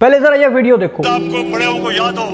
पहले जरा यह वीडियो देखो। आपको बड़े को याद हो,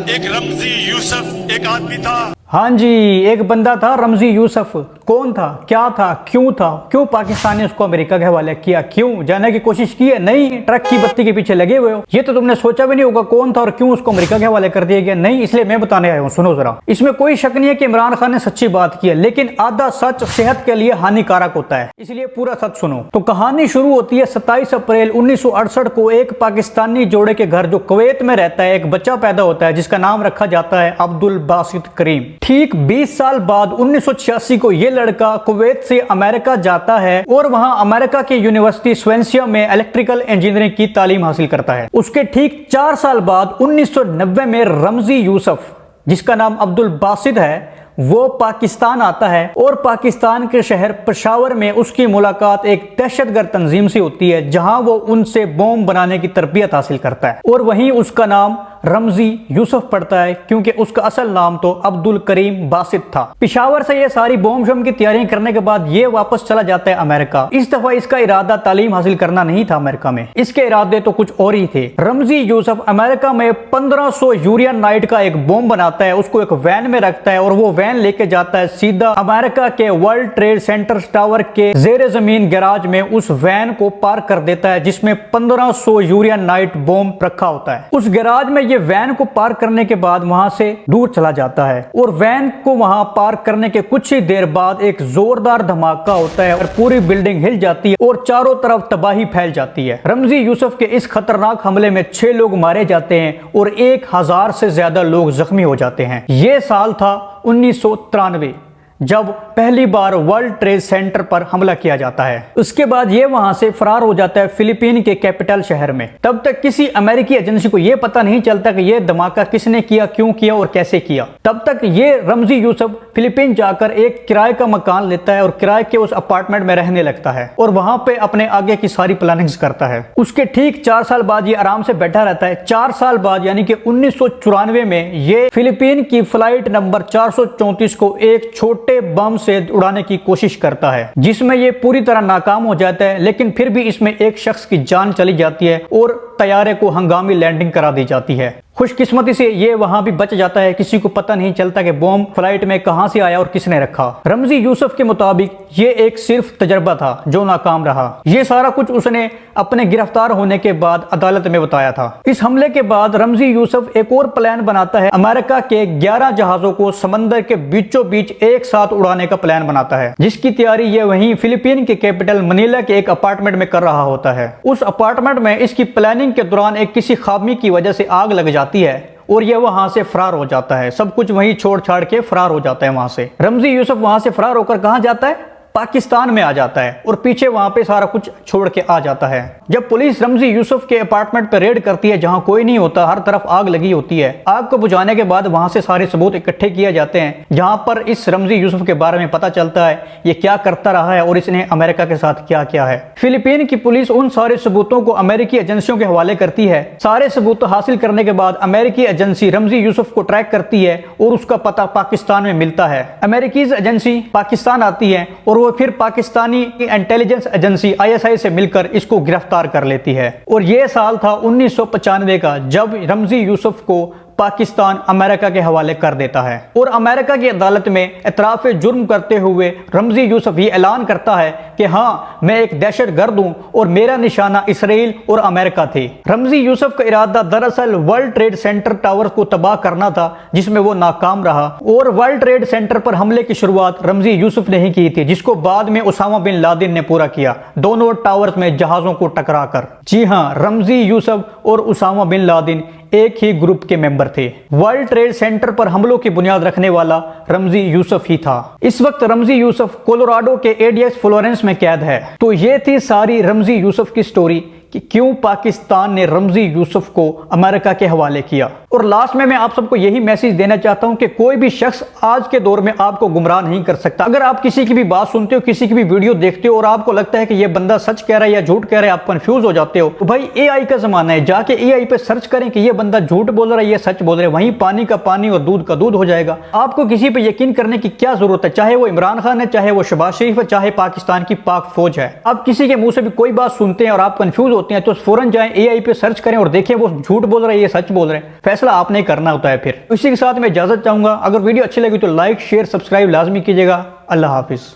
एक रमजी यूसुफ एक आदमी था। हाँ जी, एक बंदा था रमजी यूसुफ। कौन था, क्या था, क्यों पाकिस्तान ने उसको अमेरिका के हवाले किया? क्यों जाने की कोशिश की है? नहीं, ट्रक की बत्ती के पीछे लगे हुए हो। ये तो तुमने सोचा भी नहीं होगा कौन था और क्यों उसको अमेरिका के हवाले कर दिया गया। नहीं, इसलिए मैं बताने आया हूँ, सुनो जरा। इसमें कोई शक नहीं है कि इमरान खान ने सच्ची बात की है, लेकिन आधा सच सेहत के लिए हानिकारक होता है, इसलिए पूरा सच सुनो। तो कहानी शुरू होती है 27 अप्रैल 1968 को। एक पाकिस्तानी जोड़े के घर जो कुवैत में रहता है, एक बच्चा पैदा होता है जिसका नाम रखा जाता है अब्दुल बासित करीम। ठीक 20 साल बाद 1986 को यह लड़का कुवैत से अमेरिका जाता है और वहां अमेरिका के यूनिवर्सिटी स्वेंसिया में इलेक्ट्रिकल इंजीनियरिंग की तालीम हासिल करता है। उसके ठीक 4 साल बाद 1990 में रमजी यूसुफ, जिसका नाम अब्दुल बासित है, वो पाकिस्तान आता है और पाकिस्तान के शहर पेशावर में उसकी मुलाकात एक दहशतगर्द तंजीम से होती है, जहां वो उनसे बम बनाने की तरबियत हासिल करता है और वहीं उसका नाम रमजी यूसुफ पड़ता है, क्योंकि उसका असल नाम तो अब्दुल करीम बासित था। पेशावर से ये सारी बम शम की तैयारी करने के बाद ये वापस चला जाता है अमेरिका। इस दफा इसका इरादा तालीम हासिल करना नहीं था अमेरिका में, इसके इरादे तो कुछ और ही थे। रमजी यूसुफ अमेरिका में 1500 यूरिया नाइट का एक बम बनाता है, उसको एक वैन में रखता है और वो वैन लेके जाता है सीधा अमेरिका के वर्ल्ड ट्रेड सेंटर टावर के जेर जमीन गैराज में। उस वैन को पार्क कर देता है जिसमें 1500 यूरिया नाइट बम रखा होता है। उस गैराज में ये वैन को पार्क करने के बाद वहां से दूर चला जाता है और वैन को वहां पार्क करने के कुछ ही देर बाद एक जोरदार धमाका होता है और पूरी बिल्डिंग हिल जाती है और चारों तरफ तबाही फैल जाती है। रमजी यूसुफ के इस खतरनाक हमले में 6 लोग मारे जाते हैं और 1000 से ज्यादा लोग जख्मी हो जाते हैं। यह साल था 1993, जब पहली बार वर्ल्ड ट्रेड सेंटर पर हमला किया जाता है। उसके बाद ये वहां से फरार हो जाता है फिलीपीन के कैपिटल शहर में। तब तक किसी अमेरिकी एजेंसी को यह पता नहीं चलता कि यह धमाका किसने किया, क्यों किया और कैसे किया। तब तक ये रमजी यूसुफ फिलीपीन जाकर एक किराए का मकान लेता है और किराए के उस अपार्टमेंट में रहने लगता है और वहां पे अपने आगे की सारी प्लानिंग्स करता है। उसके ठीक 4 साल बाद ये आराम से बैठा रहता है। 4 साल बाद यानी कि 1994 में ये फिलीपीन की फ्लाइट नंबर 434 को एक छोटे बम से उड़ाने की कोशिश करता है, जिसमें ये पूरी तरह नाकाम हो जाता है, लेकिन फिर भी इसमें एक शख्स की जान चली जाती है और तैयारे को हंगामी लैंडिंग करा दी जाती है। खुशकिस्मती से ये वहां भी बच जाता है, किसी को पता नहीं चलता कि बम फ्लाइट में कहां से आया और किसने रखा। रमजी यूसुफ के मुताबिक ये एक सिर्फ तजर्बा था जो नाकाम रहा। ये सारा कुछ उसने अपने गिरफ्तार होने के बाद अदालत में बताया था। इस हमले के बाद रमजी यूसुफ एक और प्लान बनाता है। अमेरिका के 11 जहाजों को समंदर के बीचों बीच एक साथ उड़ाने का प्लान बनाता है, जिसकी तैयारी ये वहीं फिलीपीन के कैपिटल मनीला के एक अपार्टमेंट में कर रहा होता है। उस अपार्टमेंट में इसकी प्लानिंग के दौरान एक किसी खामी की वजह से आग लग जाती है और यह वहां से फरार हो जाता है। सब कुछ वहीं छोड़ छाड़ के फरार हो जाता है वहां से। रमजी यूसुफ वहां से फरार होकर कहां जाता है? पाकिस्तान में आ जाता है और पीछे वहां पे सारा कुछ छोड़ के आ जाता है। जब पुलिस रमजी यूसुफ के अपार्टमेंट पर रेड करती है, जहां कोई नहीं होता, हर तरफ आग लगी होती है, आग को बुझाने के बाद वहां से सारे सबूत इकट्ठे किए जाते हैं, जहां पर इस रमजी यूसुफ के बारे में पता चलता है ये क्या करता रहा है और इसने अमेरिका के साथ क्या किया है। फिलीपीन की पुलिस उन सारे सबूतों को अमेरिकी एजेंसियों के हवाले करती है। सारे सबूत हासिल करने के बाद अमेरिकी एजेंसी रमजी यूसुफ को ट्रैक करती है और उसका पता पाकिस्तान में मिलता है। अमेरिकी एजेंसी पाकिस्तान आती है और वो फिर पाकिस्तानी इंटेलिजेंस एजेंसी ISI से मिलकर इसको गिरफ्तार कर लेती है। और यह साल था 1995 का, जब रमजी यूसुफ को पाकिस्तान अमेरिका के हवाले कर देता है और अमेरिका की अदालत में इतराफ जुर्म करते हुए रमजी यूसुफ ये ऐलान करता है कि हाँ, मैं एक दहशतगर्द हूं और मेरा निशाना इसराइल और अमेरिका थे। रमजी यूसुफ का इरादा दरअसल वर्ल्ड ट्रेड सेंटर टावर को तबाह करना था, जिसमें वो नाकाम रहा और वर्ल्ड ट्रेड सेंटर पर हमले की शुरुआत रमजी यूसुफ ने ही की थी, जिसको बाद में उसामा बिन लादेन ने पूरा किया, दोनों टावर्स में जहाजों को टकरा कर। जी हाँ, रमजी यूसुफ और उसामा बिन लादेन एक ही ग्रुप के मेंबर थे। वर्ल्ड ट्रेड सेंटर पर हमलों की बुनियाद रखने वाला रमजी यूसुफ ही था। इस वक्त रमजी यूसुफ कोलोराडो के ADX फ्लोरेंस में कैद है। तो ये थी सारी रमजी यूसुफ की स्टोरी कि क्यों पाकिस्तान ने रमजी यूसुफ को अमेरिका के हवाले किया। और लास्ट में मैं आप सबको यही मैसेज देना चाहता हूं कि कोई भी शख्स आज के दौर में आपको गुमराह नहीं कर सकता। अगर आप किसी की भी बात सुनते हो, किसी की भी वीडियो देखते हो और आपको लगता है कि यह बंदा सच कह रहा है या झूठ कह रहा है, आप कंफ्यूज हो जाते हो, तो भाई AI का जमाना है, जाके AI पे सर्च करें कि यह बंदा झूठ बोल रहा है या सच बोल रहा है, वहीं पानी का पानी और दूध का दूध हो जाएगा। आपको किसी पे यकीन करने की क्या जरूरत है, चाहे वो इमरान खान है, चाहे वो शहबाज शरीफ है, चाहे पाकिस्तान की पाक फौज है। आप किसी के मुंह से भी कोई बात सुनते हैं और आप कंफ्यूज होते हैं तो फौरन जाएं AI पे सर्च करें और देखें वो झूठ बोल रहा है ये सच बोल रहे हैं, फैसला आपने करना होता है। फिर इसी के साथ मैं इजाजत चाहूंगा। अगर वीडियो अच्छी लगी तो लाइक शेयर सब्सक्राइब लाजमी कीजिएगा। अल्लाह हाफिज।